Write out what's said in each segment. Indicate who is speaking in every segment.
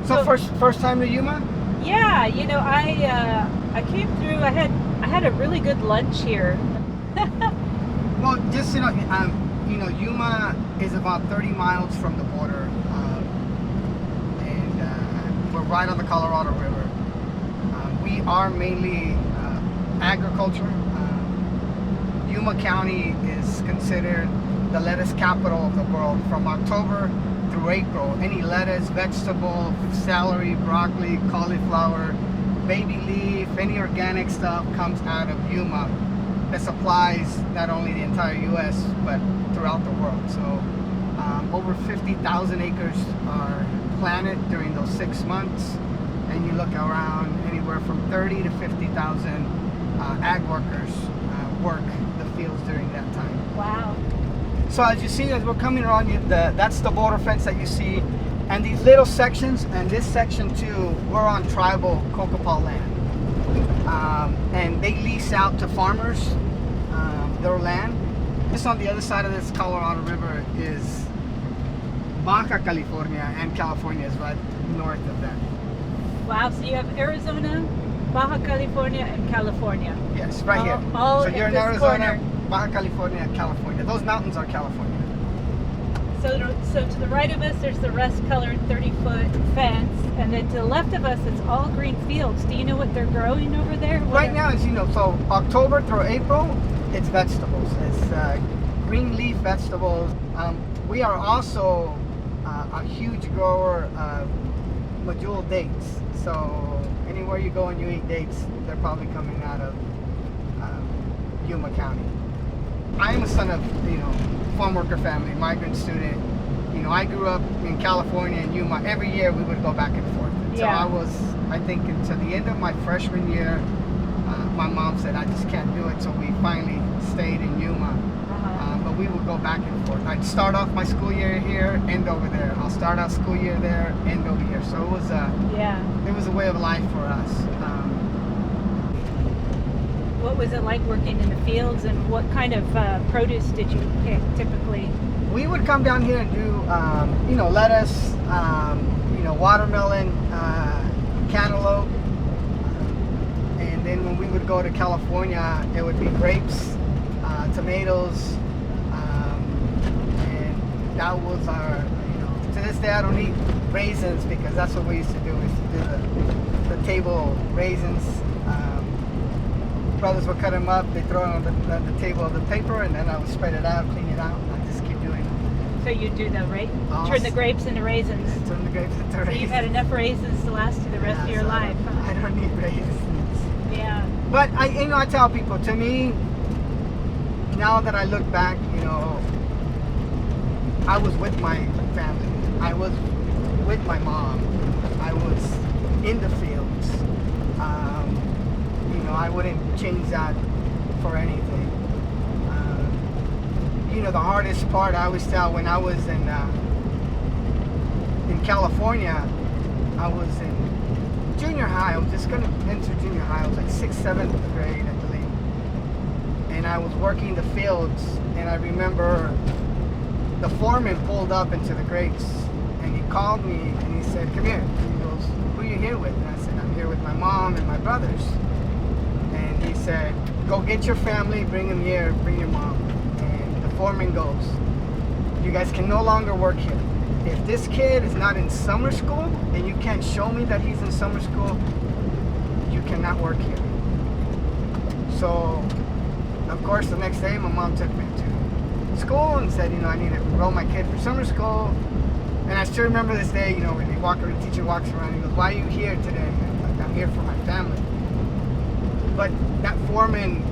Speaker 1: So first time to Yuma?
Speaker 2: Yeah, I came through. I had a really good lunch here.
Speaker 1: Well, just Yuma is about 30 miles from the border, and we're right on the Colorado River. We are mainly agriculture. Yuma County is considered the lettuce capital of the world. From October through April, any lettuce, vegetable, celery, broccoli, cauliflower, baby leaf, any organic stuff comes out of Yuma. That supplies not only the entire U.S. but throughout the world. So over 50,000 acres are planted during those 6 months, and you look around, anywhere from 30 to 50,000 ag workers work the fields during that time.
Speaker 2: Wow.
Speaker 1: So as you see, as we're coming around, that's the border fence that you see, and these little sections, and this section too, we're on tribal Kokopah land. And they lease out to farmers their land. Just on the other side of this Colorado River is Baja California, and California is right north of that.
Speaker 2: Wow, so you have Arizona, Baja California, and California.
Speaker 1: Yes, right here.
Speaker 2: All
Speaker 1: so you're in Arizona,
Speaker 2: corner.
Speaker 1: Baja California, California. Those mountains are California.
Speaker 2: So to the right of us, there's the rust-colored 30-foot fence, and then to the left of us, it's all green fields. Do you know what they're growing over there?
Speaker 1: Right now, as you know, so October through April, it's vegetables. It's green leaf vegetables. We are also a huge grower of medjool dates. So anywhere you go and you eat dates, they're probably coming out of Yuma County. I am a son of, farm worker family, migrant student. I grew up in California and Yuma. Every year we would go back and forth. And so I think until the end of my freshman year, my mom said I just can't do it. So we finally stayed in Yuma. But we would go back and forth. I'd start off my school year here, end over there. I'll start out school year there, end over here. So it was a way of life for us.
Speaker 2: What was it like working in the fields, and what kind of produce did you pick typically?
Speaker 1: We would come down here and do, lettuce, watermelon, cantaloupe, and then when we would go to California, it would be grapes, tomatoes, and that was our, to this day I don't eat raisins because that's what we used to do. We used to do the table raisins. Brothers would cut them up, they throw it on the table of the paper, and then I would spread it out, clean it out, and I just keep doing it.
Speaker 2: So you do turn the grapes into raisins.
Speaker 1: Turn the grapes into raisins.
Speaker 2: So you've had enough raisins to last you the rest of your life.
Speaker 1: I don't need raisins.
Speaker 2: Yeah.
Speaker 1: But I tell people, to me, now that I look back, I was with my family. I was with my mom. I was in the fields. I wouldn't change that for anything. The hardest part I always tell, when I was in California, I was in junior high. I was just going to enter junior high. I was like 6th, 7th grade, I believe. And I was working the fields, and I remember the foreman pulled up into the grapes, and he called me, and he said, "Come here." He goes, "Who are you here with?" And I said, "I'm here with my mom and my brothers." And he said, "Go get your family, bring them here, bring your mom." And the foreman goes, "You guys can no longer work here. If this kid is not in summer school, and you can't show me that he's in summer school, you cannot work here." So, of course, the next day, my mom took me to school and said, I need to enroll my kid for summer school. And I still remember this day, when the teacher walks around, he goes, "Why are you here today?" And I'm like, "I'm here for my family." But that foreman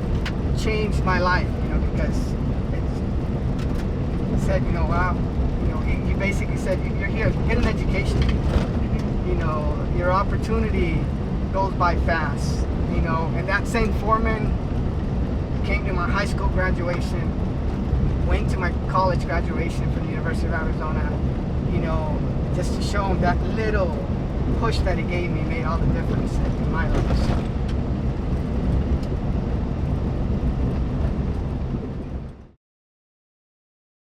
Speaker 1: changed my life, because he said, wow, he basically said, "You're here, get an education. Your opportunity goes by fast." And that same foreman came to my high school graduation, went to my college graduation from the University of Arizona, just to show him that little push that he gave me made all the difference in my life.